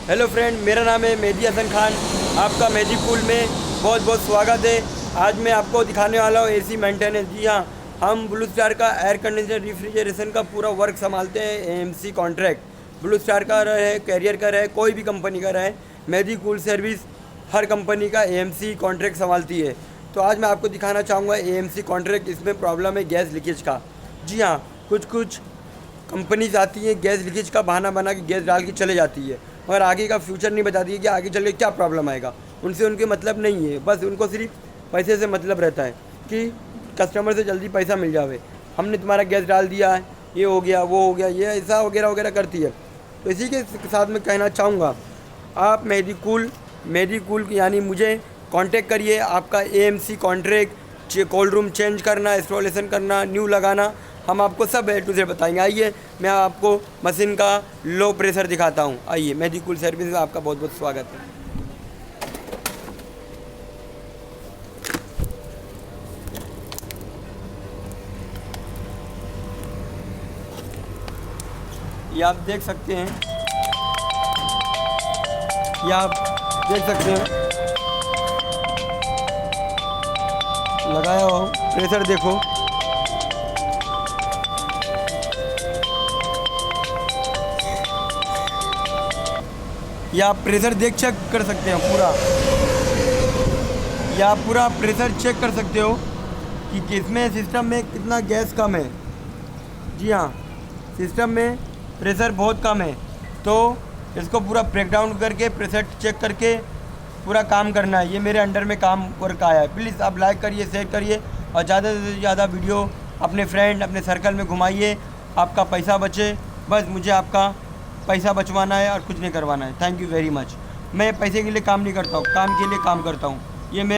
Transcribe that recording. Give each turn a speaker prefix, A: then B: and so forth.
A: Hello friend, मेरा नाम है मेहदी हसन खान। आपका मेहदी कूल में बहुत बहुत स्वागत है। आज मैं आपको दिखाने वाला हूँ एसी मेंटेनेंस। जी हाँ, हम ब्लू स्टार का एयर कंडीशनर रेफ्रिजरेशन का पूरा वर्क संभालते हैं। एएमसी कॉन्ट्रैक्ट ब्लू स्टार का रहे, कैरियर का रहे, कोई भी कंपनी का रहे, मेहदी कूल सर्विस हर कंपनी का एएमसी कॉन्ट्रैक्ट संभालती है। तो आज मैं आपको दिखाना चाहूँगा एएमसी कॉन्ट्रैक्ट। इसमें प्रॉब्लम है गैस लीकेज का। जी हाँ, कुछ कंपनीज आती हैं, गैस लीकेज का बहाना बना के गैस डाल के चले जाती है, मगर आगे का फ्यूचर नहीं बताती है कि आगे चल के क्या प्रॉब्लम आएगा। उनसे उनके मतलब नहीं है, बस उनको सिर्फ पैसे से मतलब रहता है कि कस्टमर से जल्दी पैसा मिल जावे। हमने तुम्हारा गैस डाल दिया है, ये हो गया, वो हो गया, ये ऐसा वगैरह वगैरह करती है। तो इसी के साथ मैं कहना चाहूँगा, आप मेहदी कूल यानी मुझे कांटेक्ट करिए। आपका AMC contract, cold room change करना, इंस्टॉलेशन करना, न्यू लगाना, हम आपको सब ए टू जेड बताएंगे। आइए, मैं आपको मशीन का लो प्रेशर दिखाता हूँ। आइए, मेहदी कूल सर्विस में आपका बहुत बहुत स्वागत है। ये आप देख सकते हैं, लगाया हुआ प्रेशर देखो। या आप प्रेशर चेक कर सकते हैं पूरा, या आप पूरा प्रेशर चेक कर सकते हो कि किसमें सिस्टम में कितना गैस कम है। जी हाँ, सिस्टम में प्रेशर बहुत कम है, तो इसको पूरा ब्रेक डाउन करके प्रेशर चेक करके पूरा काम करना है। ये मेरे अंडर में काम वर्क आया है। प्लीज़ आप लाइक करिए, शेयर करिए और ज़्यादा से ज़्यादा वीडियो अपने फ्रेंड, अपने सर्कल में घुमाइए। आपका पैसा बचे, बस मुझे आपका पैसा बचवाना है और कुछ नहीं करवाना है। Thank you very much. मैं पैसे के लिए काम नहीं करता हूँ, काम के लिए काम करता हूँ। ये मैं